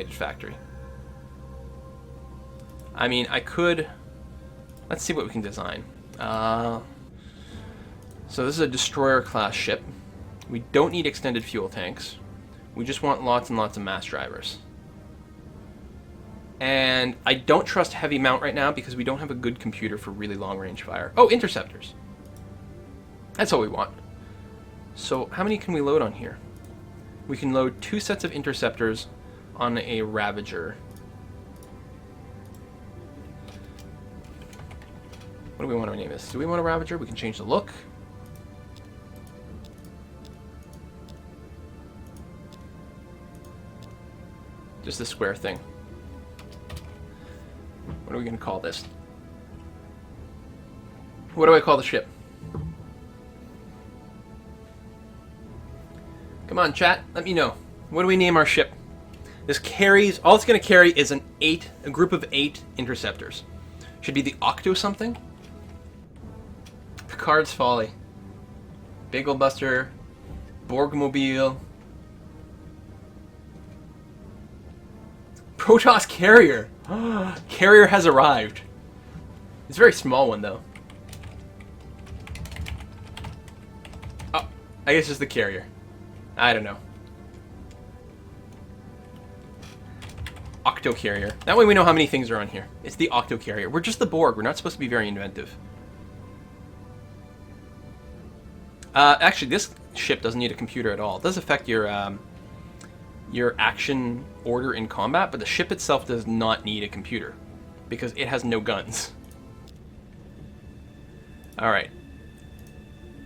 automated factory. I mean, I could... Let's see what we can design. So this is a destroyer-class ship. We don't need extended fuel tanks. We just want lots and lots of mass drivers. And I don't trust heavy mount right now because we don't have a good computer for really long-range fire. Oh, interceptors. That's all we want. So how many can we load on here? We can load 2 sets of interceptors on a Ravager. What do we want to name this? Do we want a Ravager? We can change the look. Just the square thing. What are we going to call this? What do I call the ship? Come on, chat. Let me know. What do we name our ship? This carries... All it's going to carry is a group of 8 interceptors. Should be the Octo something? Picard's Folly. Bagel Buster. Borgmobile. Protoss Carrier. Carrier has arrived. It's a very small one, though. Oh, I guess it's the carrier. I don't know. Octo Carrier. That way we know how many things are on here. It's the Octo Carrier. We're just the Borg. We're not supposed to be very inventive. Actually, this ship doesn't need a computer at all. It does affect your action order in combat, but the ship itself does not need a computer because it has no guns. Alright.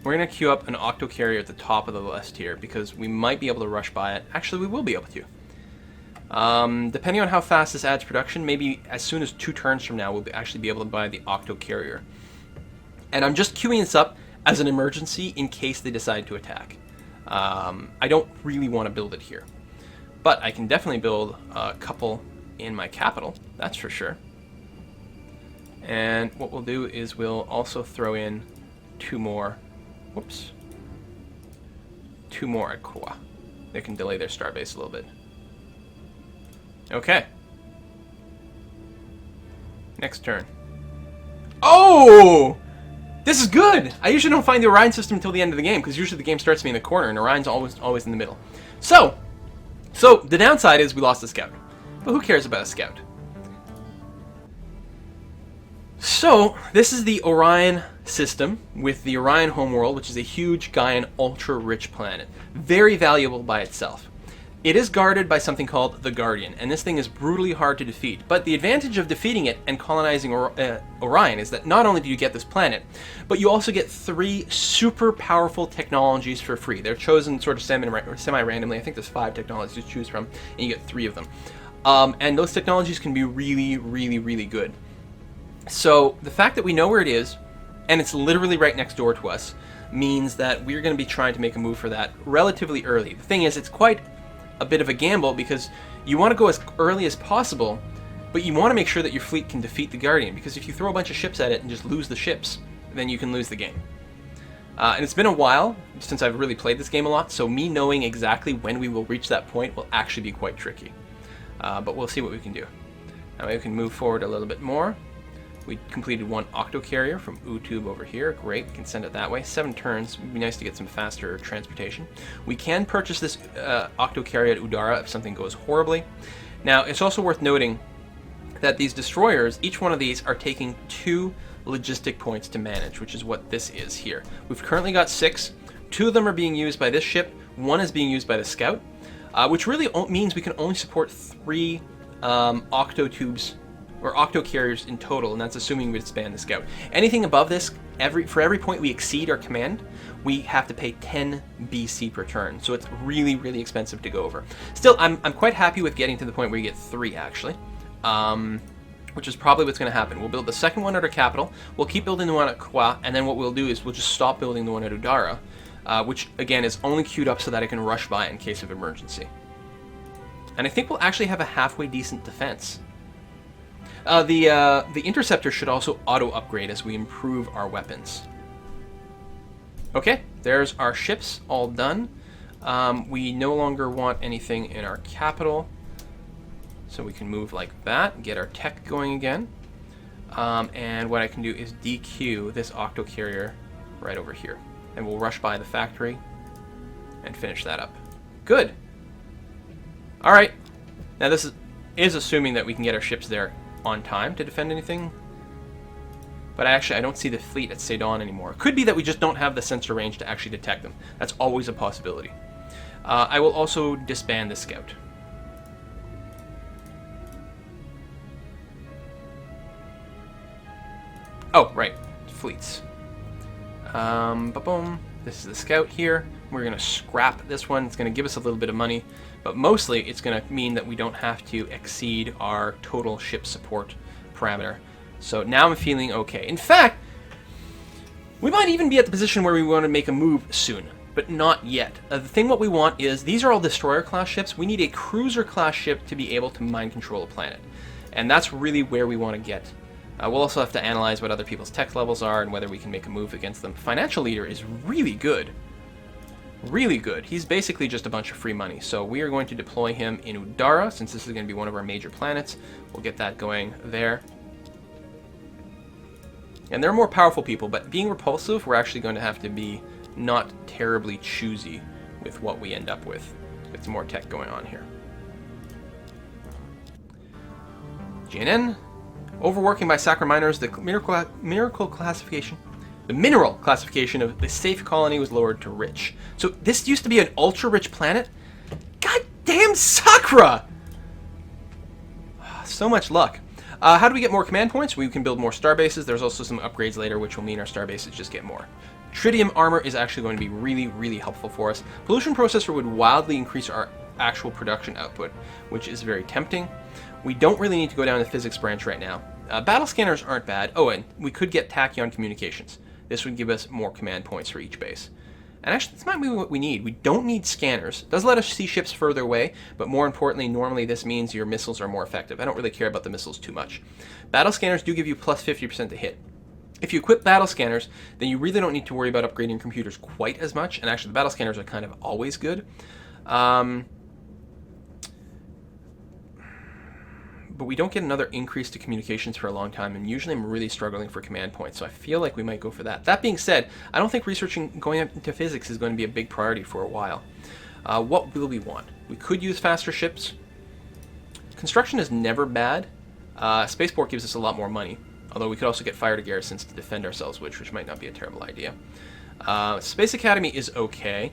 We're going to queue up an Octo Carrier at the top of the list here because we might be able to rush by it. Actually, we will be able to. Depending on how fast this adds production, maybe as soon as 2 turns from now, we'll actually be able to buy the Octo Carrier. And I'm just queuing this up as an emergency in case they decide to attack. I don't really want to build it here. But I can definitely build a couple in my capital, that's for sure. And what we'll do is we'll also throw in 2 more. Whoops. 2 more at Kwa. They can delay their starbase a little bit. Okay. Next turn. Oh! This is good! I usually don't find the Orion system until the end of the game, because usually the game starts me in the corner, and Orion's always in the middle. So the downside is we lost the scout. But who cares about a scout? So, this is the Orion system with the Orion homeworld, which is a huge, giant, ultra-rich planet. Very valuable by itself. It is guarded by something called the Guardian, and this thing is brutally hard to defeat. But the advantage of defeating it and colonizing Orion is that not only do you get this planet, but you also get 3 super powerful technologies for free. They're chosen sort of semi-randomly. I think there's 5 technologies to choose from, and you get 3 of them. And those technologies can be really, really, really good. So the fact that we know where it is, and it's literally right next door to us, means that we're going to be trying to make a move for that relatively early. The thing is, it's quite a bit of a gamble because you want to go as early as possible, but you want to make sure that your fleet can defeat the Guardian, because if you throw a bunch of ships at it and just lose the ships, then you can lose the game. And it's been a while since I've really played this game a lot, so me knowing exactly when we will reach that point will actually be quite tricky. But we'll see what we can do. Now we can move forward a little bit more. We completed 1 Octo Carrier from U-Tube over here. Great, we can send it that way. 7 turns. It would be nice to get some faster transportation. We can purchase this Octo Carrier at Udara if something goes horribly. Now, it's also worth noting that these destroyers, each one of these, are taking 2 logistic points to manage, which is what this is here. We've currently got 6. 2 of them are being used by this ship. 1 is being used by the Scout, which really means we can only support 3 Octo Tubes or Octo Carriers in total, and that's assuming we expand the Scout. Anything above this, for every point we exceed our command, we have to pay 10 BC per turn, so it's really, really expensive to go over. Still, I'm quite happy with getting to the point where you get 3, actually, which is probably what's going to happen. We'll build the second one at our capital, we'll keep building the one at Kwa, and then what we'll do is we'll just stop building the one at Udara, which, again, is only queued up so that I can rush by in case of emergency. And I think we'll actually have a halfway decent defense. The interceptor should also auto-upgrade as we improve our weapons. Okay, there's our ships all done. We no longer want anything in our capital. So we can move like that, get our tech going again. And what I can do is DQ this octo carrier right over here. And we'll rush by the factory and finish that up. Good. Alright. Now this is assuming that we can get our ships there on time to defend anything. But actually, I don't see the fleet at Sedan anymore. It could be that we just don't have the sensor range to actually detect them. That's always a possibility. I will also disband the scout. Oh, right. Fleets. Boom. This is the scout here. We're going to scrap this one. It's going to give us a little bit of money. But mostly, it's going to mean that we don't have to exceed our total ship support parameter. So now I'm feeling okay. In fact, we might even be at the position where we want to make a move soon. But not yet. The thing what we want is, these are all destroyer-class ships. We need a cruiser-class ship to be able to mind control a planet. And that's really where we want to get. We'll also have to analyze what other people's tech levels are and whether we can make a move against them. Financial leader is really good. Really good. He's basically just a bunch of free money. So we are going to deploy him in Udara, since this is going to be one of our major planets. We'll get that going there. And they're more powerful people, but being repulsive, we're actually going to have to be not terribly choosy with what we end up with. Get some more tech going on here. GNN. Overworking by Sakura miners, the mineral classification of the safe colony was lowered to rich. So this used to be an ultra-rich planet? God damn Sakura! So much luck. How do we get more command points? We can build more starbases. There's also some upgrades later, which will mean our starbases just get more. Tritium armor is actually going to be really, really helpful for us. Pollution processor would wildly increase our actual production output, which is very tempting. We don't really need to go down the physics branch right now. Battle scanners aren't bad. Oh, and we could get tachyon communications. This would give us more command points for each base. And actually, this might be what we need. We don't need scanners. It does let us see ships further away, but more importantly, normally this means your missiles are more effective. I don't really care about the missiles too much. Battle scanners do give you plus 50% to hit. If you equip battle scanners, then you really don't need to worry about upgrading your computers quite as much, and actually the battle scanners are kind of always good. But we don't get another increase to communications for a long time, and usually I'm really struggling for command points, so I feel like we might go for that. That being said, I don't think researching going up into physics is going to be a big priority for a while. What will we want? We could use faster ships. Construction is never bad. Spaceport gives us a lot more money, although we could also get fire to garrisons to defend ourselves, which might not be a terrible idea. Space Academy is okay.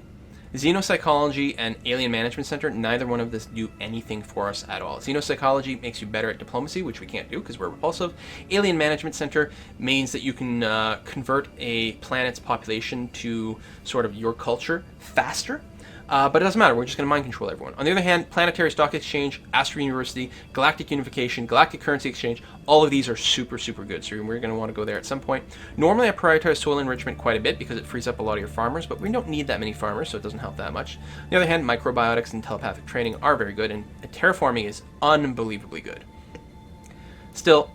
Xenopsychology and Alien Management Center, neither one of this do anything for us at all. Xenopsychology makes you better at diplomacy, which we can't do because we're repulsive. Alien Management Center means that you can convert a planet's population to sort of your culture faster. But it doesn't matter, we're just going to mind control everyone. On the other hand, Planetary Stock Exchange, Astro University, Galactic Unification, Galactic Currency Exchange, all of these are super, super good, so we're going to want to go there at some point. Normally I prioritize soil enrichment quite a bit because it frees up a lot of your farmers, but we don't need that many farmers, so it doesn't help that much. On the other hand, microbiotics and telepathic training are very good, and terraforming is unbelievably good. Still,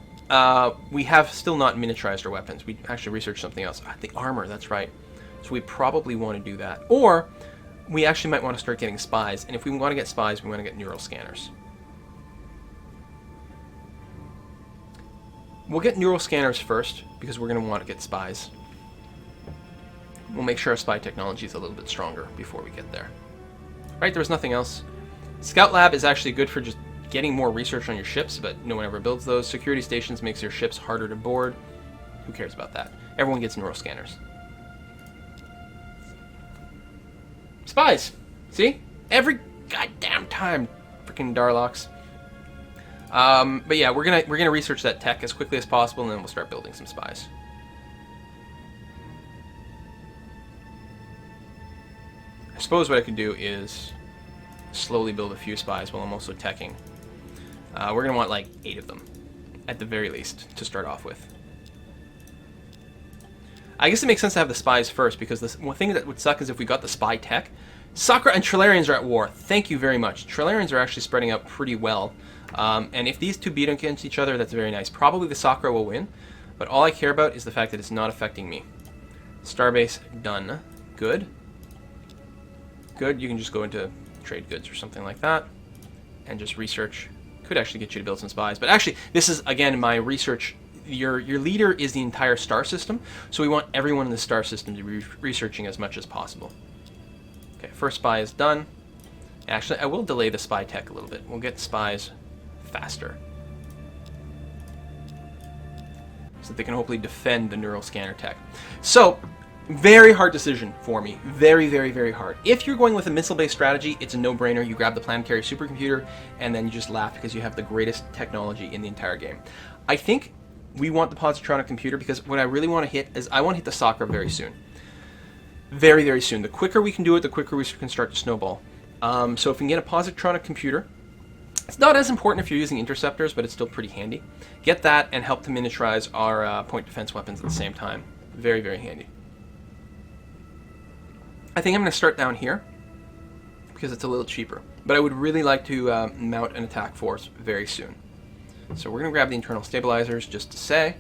we have still not miniaturized our weapons. We actually researched something else. The armor, that's right. So we probably want to do that. Or we actually might want to start getting spies, and if we want to get spies, we want to get neural scanners. We'll get neural scanners first, because we're going to want to get spies. We'll make sure our spy technology is a little bit stronger before we get there. Right, there was nothing else. Scout Lab is actually good for just getting more research on your ships, but no one ever builds those. Security stations makes your ships harder to board. Who cares about that? Everyone gets neural scanners. Spies! See? Every goddamn time. Freaking Darlocks. But yeah, we're gonna research that tech as quickly as possible, and then we'll start building some spies. I suppose what I could do is slowly build a few spies while I'm also teching. We're gonna want like 8 of them, at the very least, to start off with. I guess it makes sense to have the spies first, because this one thing that would suck is if we got the spy tech. Sakura and Trilarians are at war. Thank you very much. Trilarians are actually spreading out pretty well. And if these two beat against each other, that's very nice. Probably the Sakura will win, but all I care about is the fact that it's not affecting me. Starbase done. Good. Good, you can just go into trade goods or something like that, and just research Could actually get you to build some spies. But actually, this is, again, my research. Your leader is the entire star system, so we want everyone in the star system to be researching as much as possible. Okay, first spy is done. Actually, I will delay the spy tech a little bit. We'll get spies faster, so that they can hopefully defend the neural scanner tech. So, very hard decision for me. Very, very, very hard. If you're going with a missile-based strategy, it's a no-brainer. You grab the planetary supercomputer, and then you just laugh because you have the greatest technology in the entire game. I think we want the positronic computer because what I really want to hit is I want to hit the Sakura very soon. Very, very soon. The quicker we can do it, the quicker we can start to snowball. So if we can get a positronic computer, it's not as important if you're using interceptors, but it's still pretty handy. Get that and help to miniaturize our point defense weapons at the same time. Very, very handy. I think I'm going to start down here because it's a little cheaper. But I would really like to mount an attack force very soon. So we're going to grab the internal stabilizers just to say.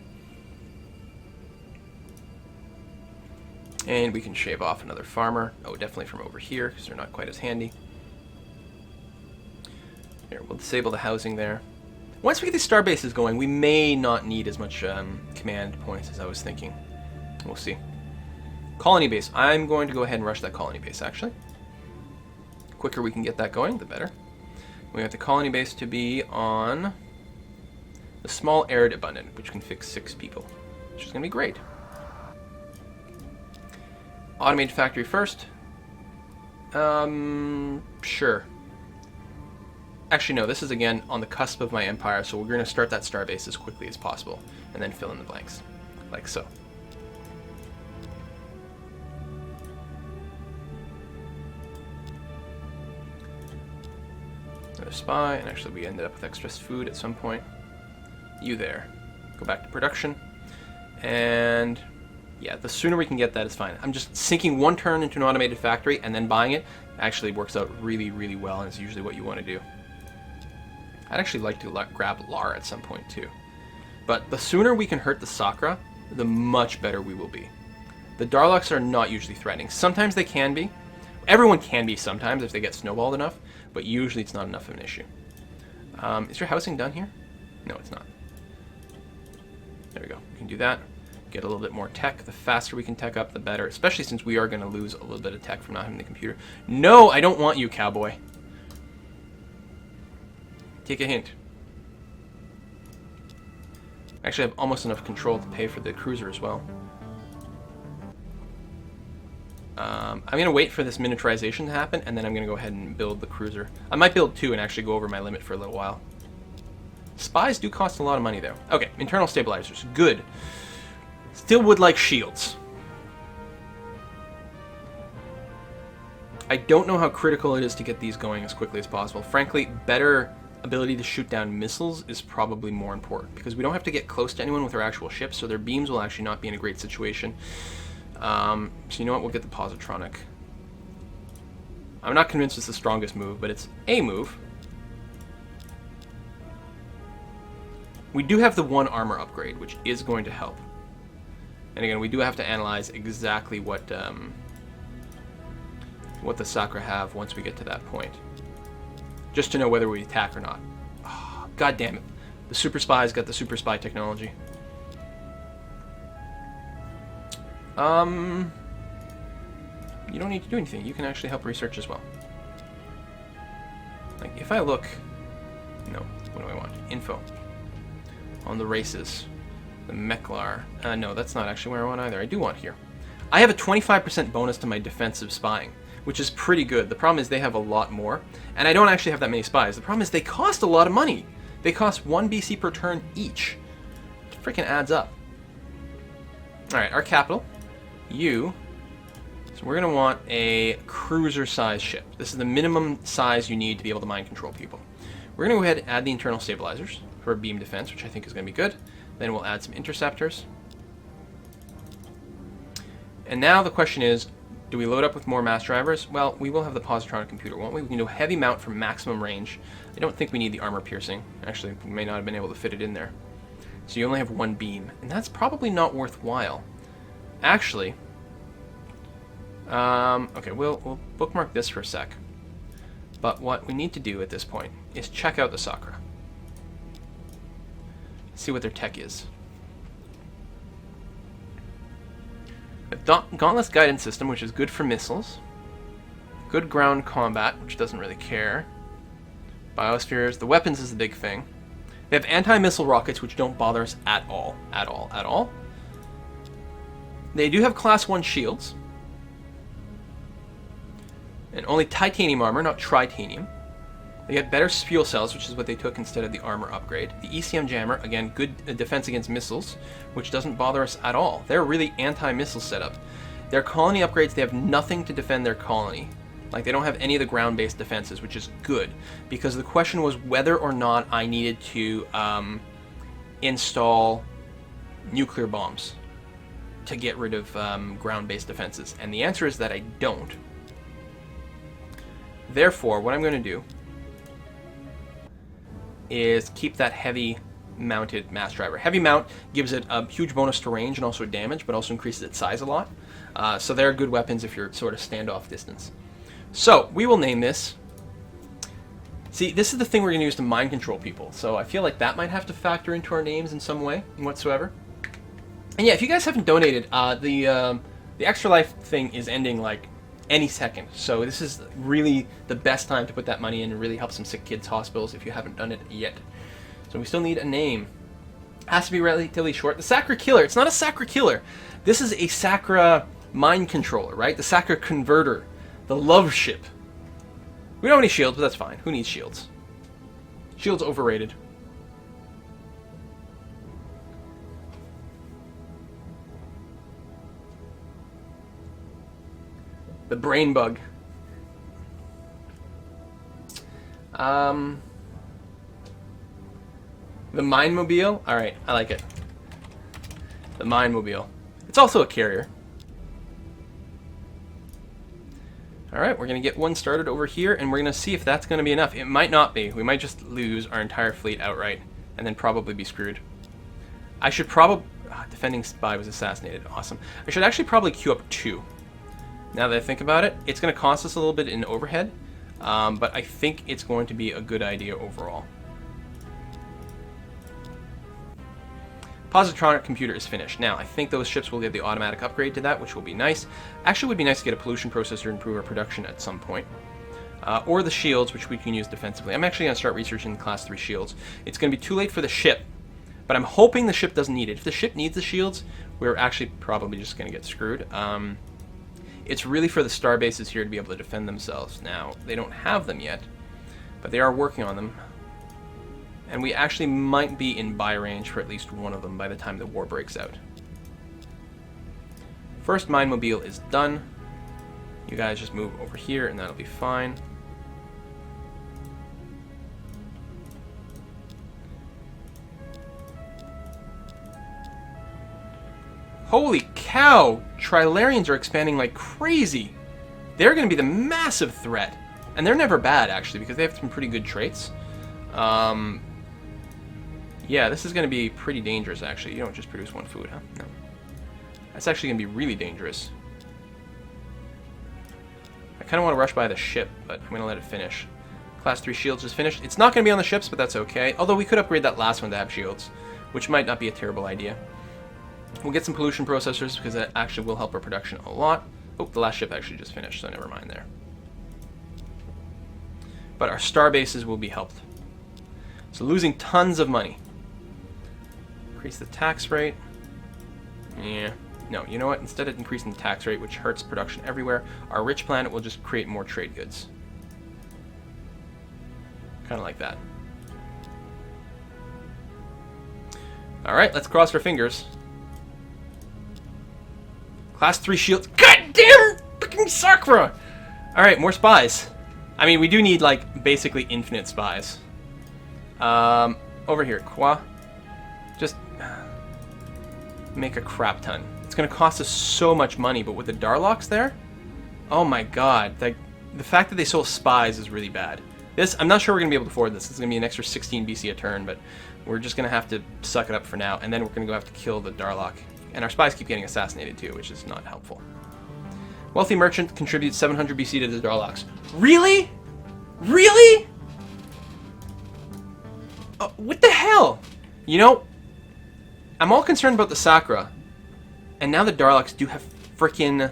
And we can shave off another farmer. Oh, definitely from over here because they're not quite as handy. Here, we'll disable the housing there. Once we get these star bases going, we may not need as much command points as I was thinking. We'll see. Colony base. I'm going to go ahead and rush that colony base, actually. The quicker we can get that going, the better. We want the colony base to be on the small arid abundant, which can fix 6 people, which is going to be great. Automated factory first. Sure. Actually, no, this is again on the cusp of my empire, so we're going to start that starbase as quickly as possible, and then fill in the blanks, like so. Another spy, and actually we ended up with extra food at some point. You there. Go back to production. And yeah, the sooner we can get that is fine. I'm just sinking one turn into an automated factory and then buying it actually works out really, really well, and it's usually what you want to do. I'd actually like to grab Lar at some point too. But the sooner we can hurt the Sakura, the much better we will be. The Darlocks are not usually threatening. Sometimes they can be. Everyone can be sometimes if they get snowballed enough, but usually it's not enough of an issue. Is your housing done here? No, it's not. There we go. We can do that. Get a little bit more tech. The faster we can tech up, the better, especially since we are going to lose a little bit of tech from not having the computer. No, I don't want you, cowboy. Take a hint. Actually, I have almost enough control to pay for the cruiser as well. I'm going to wait for this miniaturization to happen, and then I'm going to go ahead and build the cruiser. I might build 2 and actually go over my limit for a little while. Spies do cost a lot of money, though. Okay, internal stabilizers. Good. Still would like shields. I don't know how critical it is to get these going as quickly as possible. Frankly, better ability to shoot down missiles is probably more important, because we don't have to get close to anyone with our actual ships, so their beams will actually not be in a great situation. So you know what? We'll get the positronic. I'm not convinced it's the strongest move, but it's a move. We do have the 1 armor upgrade, which is going to help. And again, we do have to analyze exactly what the Sakura have once we get to that point, just to know whether we attack or not. Oh, God damn it! The super spy's got the super spy technology. You don't need to do anything. You can actually help research as well. Like if I look, no, what do I want? Info on the races. The Meklar. No, that's not actually where I want either. I do want here. I have a 25% bonus to my defensive spying, which is pretty good. The problem is they have a lot more, and I don't actually have that many spies. The problem is they cost a lot of money. They cost 1 BC per turn each. It freaking adds up. Alright, our capital. You. So we're going to want a cruiser-sized ship. This is the minimum size you need to be able to mind control people. We're going to go ahead and add the internal stabilizers for beam defense, which I think is going to be good. Then we'll add some interceptors. And now the question is, do we load up with more mass drivers? Well, we will have the positronic computer, won't we? We can do a heavy mount for maximum range. I don't think we need the armor piercing. Actually, we may not have been able to fit it in there. So you only have 1 beam, and that's probably not worthwhile. Actually, okay, we'll bookmark this for a sec. But what we need to do at this point is check out the Sakura. see what their tech is. A Dauntless Guidance System, which is good for missiles. Good ground combat, which doesn't really care. Biospheres. The weapons is the big thing. They have anti-missile rockets, which don't bother us at all. At all. At all. They do have Class 1 shields. And only titanium armor, not tritanium. They get better fuel cells, which is what they took instead of the armor upgrade. The ECM jammer, again, good defense against missiles, which doesn't bother us at all. They're really anti-missile setup. Their colony upgrades, they have nothing to defend their colony. Like, they don't have any of the ground-based defenses, which is good. Because the question was whether or not I needed to install nuclear bombs to get rid of ground-based defenses. And the answer is that I don't. Therefore, what I'm going to do is keep that heavy mounted mass driver. Heavy mount gives it a huge bonus to range and also damage, but also increases its size a lot. So they're good weapons if you're sort of standoff distance. So we will name this. See, this is the thing we're going to use to mind control people. So I feel like that might have to factor into our names in some way whatsoever. And yeah, if you guys haven't donated, the Extra Life thing is ending like any second. So this is really the best time to put that money in and really help some sick kids' hospitals if you haven't done it yet. So we still need a name. Has to be relatively short. The Sakura Killer. It's not a Sakura Killer. This is a Sakura mind controller, right? The Sakura Converter. The Love Ship. We don't have any shields, but that's fine. Who needs shields? Shields overrated. The Brain Bug. The Mindmobile. Alright, I like it. The Mindmobile. It's also a carrier. Alright, we're going to get one started over here, and we're going to see if that's going to be enough. It might not be. We might just lose our entire fleet outright, and then probably be screwed. I should probably... defending spy was assassinated. Awesome. I should actually probably queue up 2. Now that I think about it, it's going to cost us a little bit in overhead, but I think it's going to be a good idea overall. Positronic computer is finished. Now, I think those ships will get the automatic upgrade to that, which will be nice. Actually, it would be nice to get a pollution processor and improve our production at some point. Or the shields, which we can use defensively. I'm actually going to start researching Class 3 shields. It's going to be too late for the ship, but I'm hoping the ship doesn't need it. If the ship needs the shields, we're actually probably just going to get screwed. It's really for the star bases here to be able to defend themselves. Now, they don't have them yet, but they are working on them. And we actually might be in buy range for at least one of them by the time the war breaks out. First Mindmobile is done. You guys just move over here and that'll be fine. Holy cow! Trilarians are expanding like crazy. They're going to be the massive threat. And they're never bad, actually, because they have some pretty good traits. Yeah, this is going to be pretty dangerous, actually. You don't just produce one food, huh? No. That's actually going to be really dangerous. I kind of want to rush by the ship, but I'm going to let it finish. Class 3 shields is finished. It's not going to be on the ships, but that's okay. Although we could upgrade that last one to have shields, which might not be a terrible idea. We'll get some pollution processors, because that actually will help our production a lot. Oh, the last ship actually just finished, so never mind there. But our star bases will be helped. So losing tons of money. Increase the tax rate. Yeah. No, you know what? Instead of increasing the tax rate, which hurts production everywhere, our rich planet will just create more trade goods. Kind of like that. Alright, let's cross our fingers. Class 3 shields. God damn! Freaking Sakura! Alright, more spies. I mean, we do need, like, basically infinite spies. Over here, Qua. Just make a crap ton. It's going to cost us so much money, but with the Darlocks there? Oh my god. The fact that they sold spies is really bad. I'm not sure we're going to be able to afford this. It's going to be an extra 16 BC a turn, but we're just going to have to suck it up for now, and then we're going to go have to kill the Darlock. And our spies keep getting assassinated too, which is not helpful. Wealthy merchant contributes 700 BC to the Darlocks. Really? Really? What the hell? You know, I'm all concerned about the Sakura. And now the Darlocks do have frickin'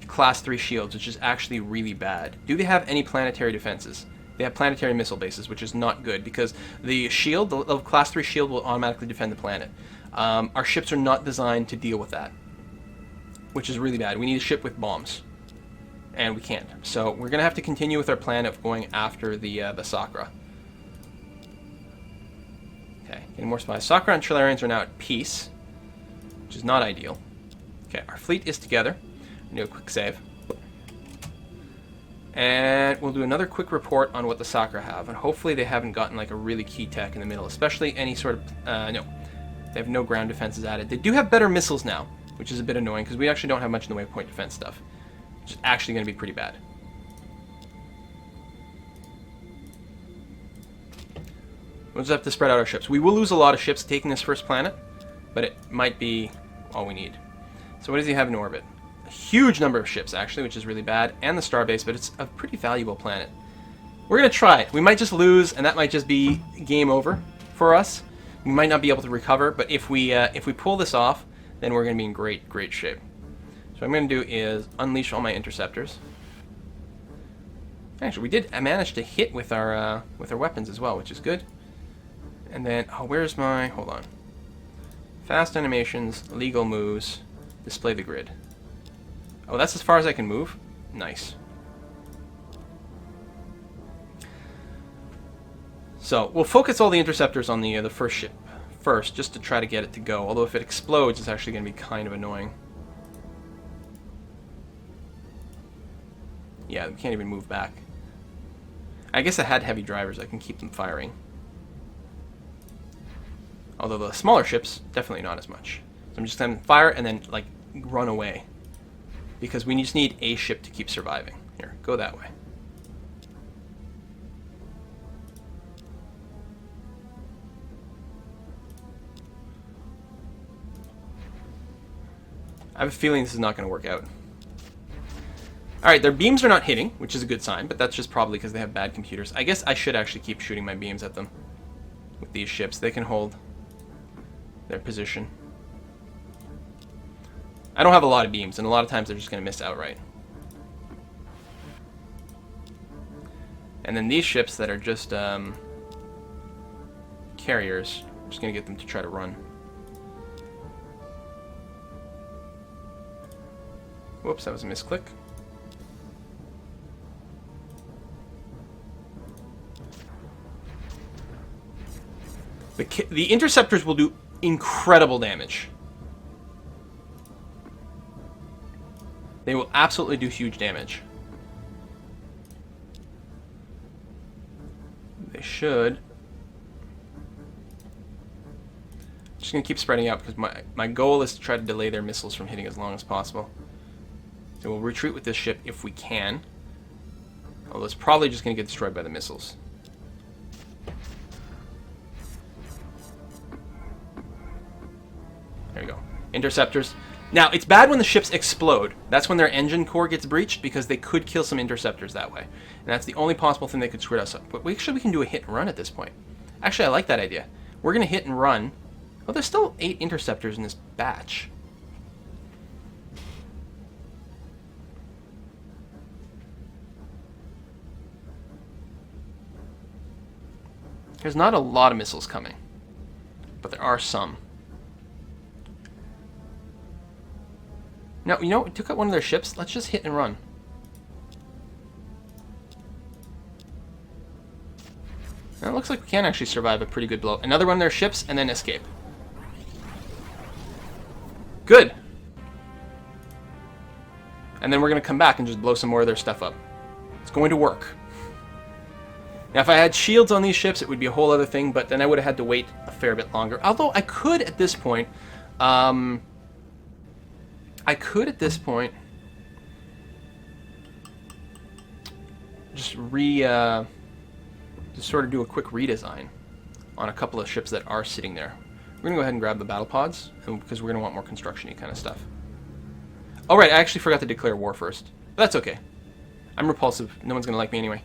Class 3 shields, which is actually really bad. Do they have any planetary defenses? They have planetary missile bases, which is not good, because the shield, the Class 3 shield, will automatically defend the planet. Our ships are not designed to deal with that, which is really bad. We need a ship with bombs, and we can't. So we're going to have to continue with our plan of going after the Sakura. Okay, getting more spies. Sakura and Trilarians are now at peace, which is not ideal. Okay, our fleet is together. We'll do a quick save. And we'll do another quick report on what the Sakura have, and hopefully they haven't gotten like a really key tech in the middle, especially any sort of, no. They have no ground defenses added. They do have better missiles now, which is a bit annoying, because we actually don't have much in the way of point defense stuff, which is actually going to be pretty bad. We'll just have to spread out our ships. We will lose a lot of ships taking this first planet, but it might be all we need. So what does he have in orbit? A huge number of ships, actually, which is really bad, and the starbase, but it's a pretty valuable planet. We're going to try it. We might just lose, and that might just be game over for us. We might not be able to recover, but if we pull this off, then we're going to be in great shape. So what I'm going to do is unleash all my interceptors. Actually, we did manage to hit with our weapons as well, which is good. And then, oh, where's my, hold on. Fast animations, legal moves, display the grid. Oh, that's as far as I can move? Nice. So, we'll focus all the interceptors on the first ship first, just to try to get it to go. Although if it explodes, it's actually going to be kind of annoying. Yeah, we can't even move back. I guess I had heavy drivers. I can keep them firing. Although the smaller ships, definitely not as much. So I'm just going to fire and then, like, run away. Because we just need a ship to keep surviving. Here, go that way. I have a feeling this is not going to work out. Alright, their beams are not hitting, which is a good sign, but that's just probably because they have bad computers. I guess I should actually keep shooting my beams at them with these ships. They can hold their position. I don't have a lot of beams, and a lot of times they're just going to miss outright. And then these ships that are just carriers, I'm just going to get them to try to run. Whoops, that was a misclick. The interceptors will do incredible damage. They will absolutely do huge damage. They should. I'm just going to keep spreading out because my goal is to try to delay their missiles from hitting as long as possible. So we'll retreat with this ship if we can. Although it's probably just going to get destroyed by the missiles. There we go. Interceptors. Now, it's bad when the ships explode. That's when their engine core gets breached, because they could kill some interceptors that way. And that's the only possible thing they could screw us up. But actually, we can do a hit and run at this point. Actually, I like that idea. We're going to hit and run. Oh, there's still 8 interceptors in this batch. There's not a lot of missiles coming, but there are some. No, you know, we took out one of their ships. Let's just hit and run. Now, it looks like we can actually survive a pretty good blow. Another one of their ships, and then escape. Good. And then we're going to come back and just blow some more of their stuff up. It's going to work. Now, if I had shields on these ships, it would be a whole other thing, but then I would have had to wait a fair bit longer. Although, I could, at this point, just sort of do a quick redesign on a couple of ships that are sitting there. We're going to go ahead and grab the battle pods, because we're going to want more construction-y kind of stuff. Oh, right, I actually forgot to declare war first. But that's okay. I'm repulsive. No one's going to like me anyway.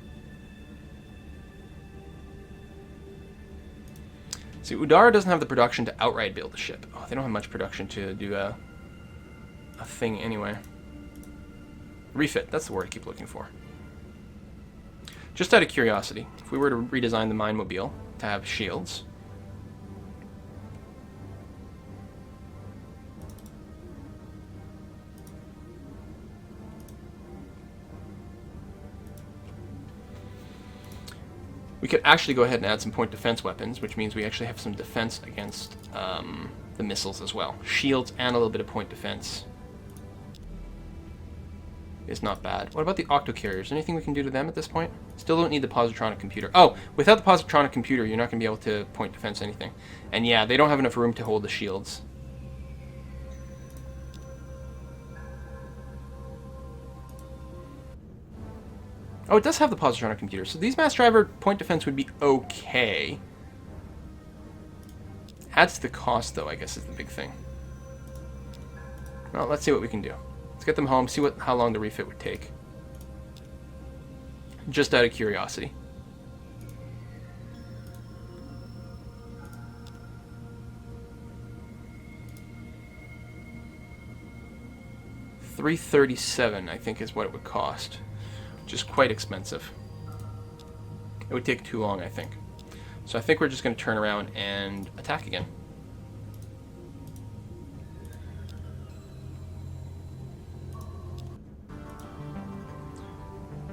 See, Udara doesn't have the production to outright build a ship. Oh, they don't have much production to do a thing anyway. Refit, that's the word I keep looking for. Just out of curiosity, if we were to redesign the Mine Mobile to have shields... we could actually go ahead and add some point defense weapons, which means we actually have some defense against the missiles as well. Shields and a little bit of point defense is not bad. What about the octocarriers? Anything we can do to them at this point? Still don't need the positronic computer. Oh, without the positronic computer, you're not going to be able to point defense anything. And yeah, they don't have enough room to hold the shields. Oh, it does have the positronic computer, so these mass driver point defense would be okay. Adds to the cost, though, I guess is the big thing. Well, let's see what we can do. Let's get them home, see how long the refit would take. Just out of curiosity. $337, I think, is what it would cost. Which is quite expensive. It would take too long, I think. So I think we're just going to turn around and attack again.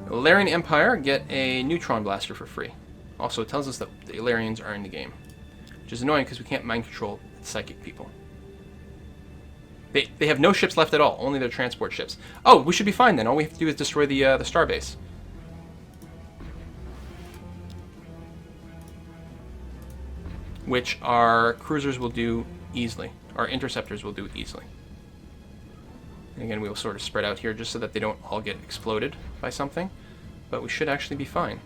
Ilarian Empire get a neutron blaster for free. Also, it tells us that the Ilarians are in the game, which is annoying because we can't mind control psychic people. They have no ships left at all, only their transport ships. Oh, we should be fine then. All we have to do is destroy the starbase. Which our cruisers will do easily. Our interceptors will do easily. And again, we will sort of spread out here just so that they don't all get exploded by something. But we should actually be fine.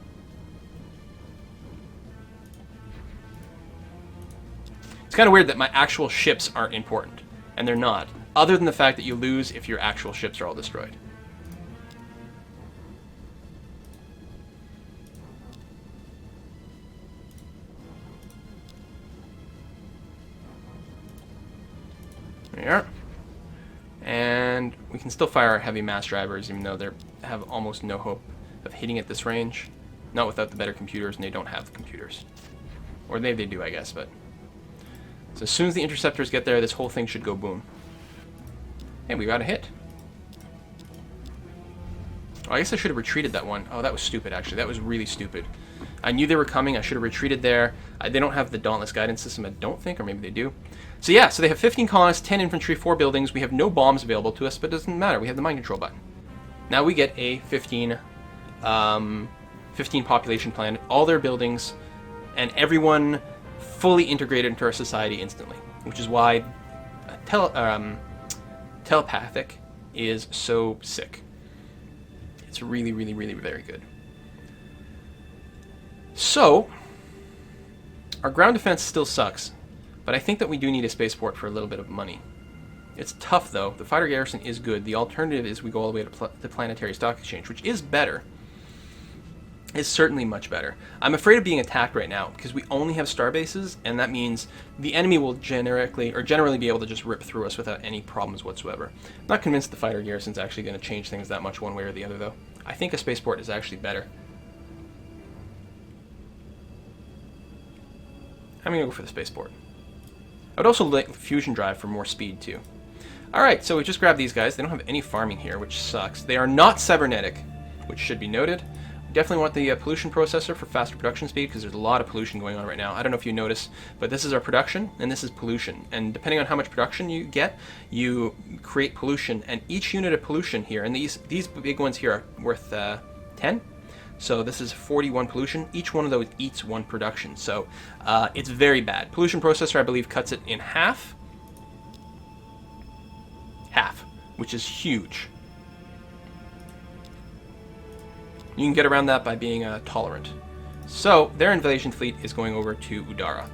It's kind of weird that my actual ships aren't important. And they're not. Other than the fact that you lose if your actual ships are all destroyed. There you are. And we can still fire our heavy mass drivers even though they have almost no hope of hitting at this range. Not without the better computers, and they don't have the computers. Or they do, I guess, but... So as soon as the interceptors get there, this whole thing should go boom. Hey, we got a hit. Oh, I guess I should have retreated that one. Oh, that was stupid, actually. That was really stupid. I knew they were coming. I should have retreated there. They don't have the Dauntless Guidance System, I don't think, or maybe they do. So yeah, so they have 15 colonists, 10 infantry, 4 buildings. We have no bombs available to us, but it doesn't matter. We have the mind control button. Now we get a 15 population planet, all their buildings, and everyone fully integrated into our society instantly, which is why telepathic is so sick. It's really, really, really very good. So, our ground defense still sucks, but I think that we do need a spaceport for a little bit of money. It's tough, though. The fighter garrison is good. The alternative is we go all the way to the Planetary Stock Exchange, which is better. Is certainly much better. I'm afraid of being attacked right now because we only have star bases, and that means the enemy will generally be able to just rip through us without any problems whatsoever. I'm not convinced the fighter garrison's actually going to change things that much one way or the other, though. I think a spaceport is actually better. I'm going to go for the spaceport. I would also like fusion drive for more speed, too. Alright, so we just grabbed these guys. They don't have any farming here, which sucks. They are not cybernetic, which should be noted. Definitely want the pollution processor for faster production speed because there's a lot of pollution going on right now. I don't know if you notice, but this is our production and this is pollution. And depending on how much production you get, you create pollution. And each unit of pollution here, and these big ones here are worth 10. So this is 41 pollution. Each one of those eats 1 production. So it's very bad. Pollution processor, I believe, cuts it in half. Half, which is huge. You can get around that by being tolerant. So, their invasion fleet is going over to Udara.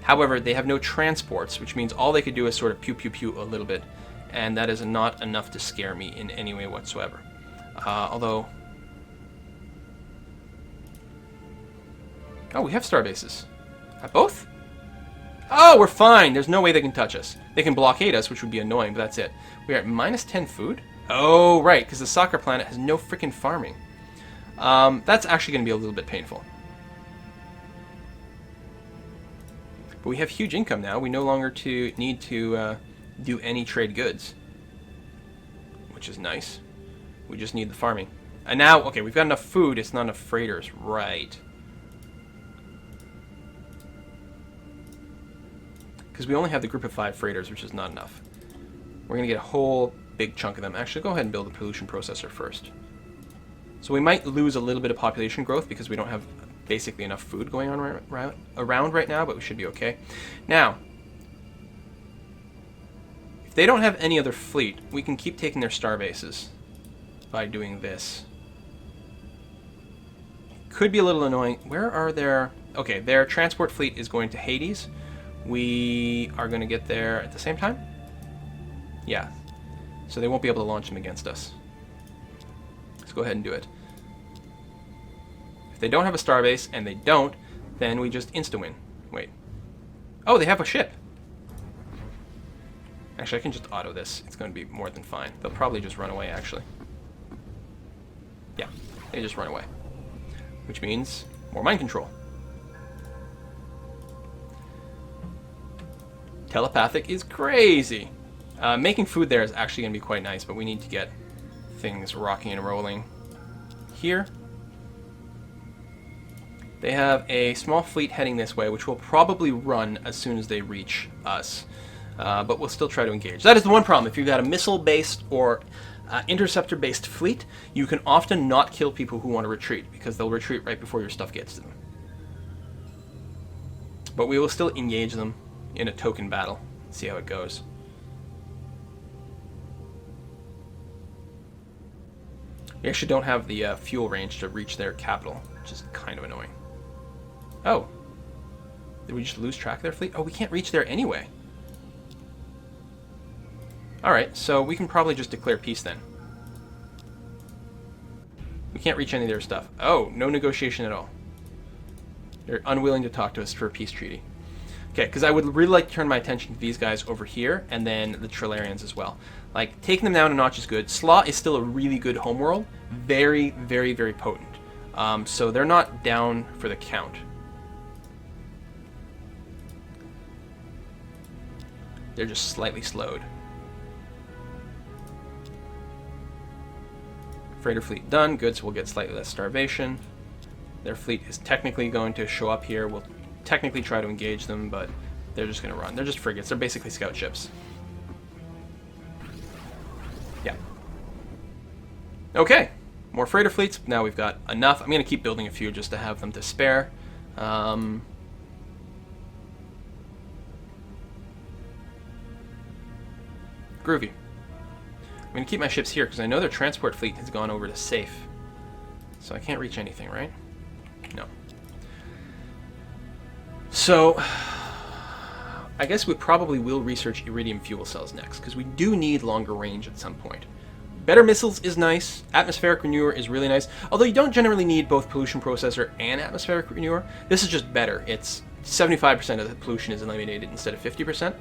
However, they have no transports, which means all they could do is sort of pew-pew-pew a little bit, and that is not enough to scare me in any way whatsoever. Although... Oh, we have star bases. Both? Oh, we're fine. There's no way they can touch us. They can blockade us, which would be annoying, but that's it. We're at minus 10 food? Oh, right, because the Sakura planet has no freaking farming. That's actually going to be a little bit painful. But we have huge income now. We no longer need to do any trade goods, which is nice. We just need the farming. And now, okay, we've got enough food. It's not enough freighters. Right. Because we only have the group of 5 freighters, which is not enough. We're going to get a whole big chunk of them. Actually, go ahead and build a pollution processor first. So we might lose a little bit of population growth because we don't have basically enough food going on around right now, but we should be okay. Now, if they don't have any other fleet, we can keep taking their star bases by doing this. Could be a little annoying. Where are their... Okay, their transport fleet is going to Hades. We are going to get there at the same time? Yeah. So they won't be able to launch them against us. Let's go ahead and do it. If they don't have a starbase, and they don't, then we just insta-win. Wait. Oh, they have a ship! Actually, I can just auto this. It's going to be more than fine. They'll probably just run away, actually. Yeah, they just run away. Which means more mind control. Telepathic is crazy! Making food there is actually going to be quite nice, but we need to get things rocking and rolling here. They have a small fleet heading this way, which will probably run as soon as they reach us. But we'll still try to engage. That is the one problem. If you've got a missile-based or interceptor-based fleet, you can often not kill people who want to retreat, because they'll retreat right before your stuff gets to them. But we will still engage them in a token battle. See how it goes. We actually don't have the fuel range to reach their capital, which is kind of annoying. Oh. Did we just lose track of their fleet? Oh, we can't reach there anyway. Alright, so we can probably just declare peace then. We can't reach any of their stuff. Oh, no negotiation at all. They're unwilling to talk to us for a peace treaty. Okay, because I would really like to turn my attention to these guys over here, and then the Trilarians as well. Like, taking them down a notch is good. Slaw is still a really good homeworld. Very, very, very potent. So they're not down for the count. They're just slightly slowed. Freighter fleet done. Good, so we'll get slightly less starvation. Their fleet is technically going to show up here. We'll technically try to engage them, but they're just going to run. They're just frigates. They're basically scout ships. Yeah. Okay. More freighter fleets. Now we've got enough. I'm going to keep building a few just to have them to spare. Groovy. I'm going to keep my ships here because I know their transport fleet has gone over to safe. So I can't reach anything, right? No. So, I guess we probably will research iridium fuel cells next, because we do need longer range at some point. Better missiles is nice. Atmospheric renewer is really nice. Although you don't generally need both pollution processor and atmospheric renewer. This is just better. It's 75% of the pollution is eliminated instead of 50%.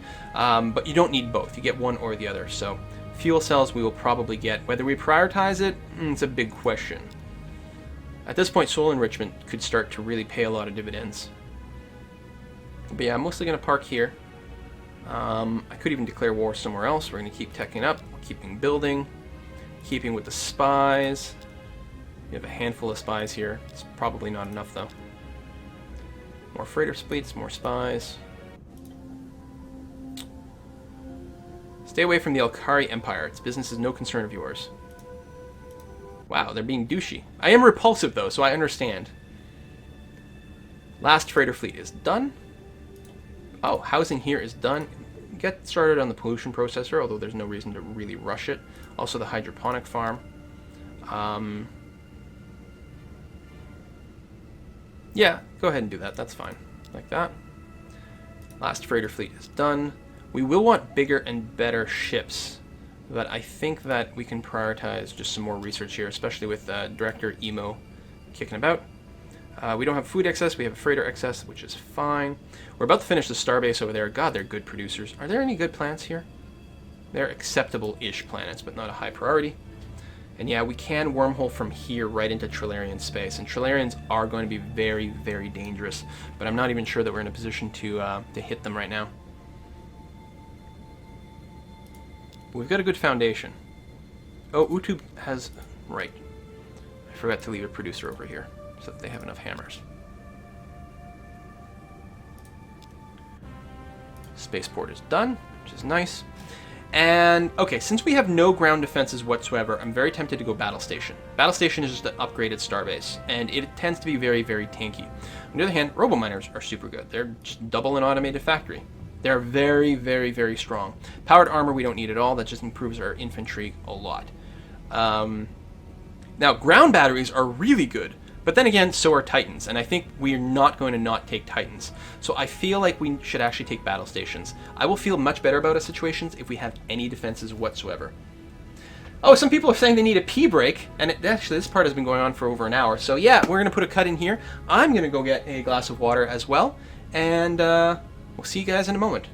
But you don't need both. You get one or the other. So, fuel cells we will probably get. Whether we prioritize it, it's a big question. At this point, soil enrichment could start to really pay a lot of dividends. But yeah, I'm mostly going to park here. I could even declare war somewhere else. We're going to keep teching up, keeping building, keeping with the spies. We have a handful of spies here. It's probably not enough, though. More freighter fleets, more spies. Stay away from the Alkari Empire. Its business is no concern of yours. Wow, they're being douchey. I am repulsive, though, so I understand. Last freighter fleet is done. Oh, housing here is done. Get started on the pollution processor, although there's no reason to really rush it. Also the hydroponic farm. Yeah, go ahead and do that. That's fine. Like that. Last freighter fleet is done. We will want bigger and better ships, but I think that we can prioritize just some more research here, especially with Director Emo kicking about. We don't have food excess, we have a freighter excess, which is fine. We're about to finish the starbase over there. God, they're good producers. Are there any good planets here? They're acceptable-ish planets, but not a high priority. And yeah, we can wormhole from here right into Trilarian space, and Trilarians are going to be very, very dangerous, but I'm not even sure that we're in a position to hit them right now. But we've got a good foundation. Oh, Utub has... right. I forgot to leave a producer over here, so that they have enough hammers. Spaceport is done, which is nice. And, okay, since we have no ground defenses whatsoever, I'm very tempted to go Battle Station. Battle Station is just an upgraded starbase, and it tends to be very, very tanky. On the other hand, Robo-Miners are super good. They're just double an automated factory. They're very, very, very strong. Powered armor we don't need at all. That just improves our infantry a lot. Now, ground batteries are really good. But then again, so are Titans, and I think we're not going to not take Titans. So I feel like we should actually take battle stations. I will feel much better about our situations if we have any defenses whatsoever. Oh, some people are saying they need a pee break, and actually this part has been going on for over an hour. So yeah, we're going to put a cut in here. I'm going to go get a glass of water as well, and we'll see you guys in a moment.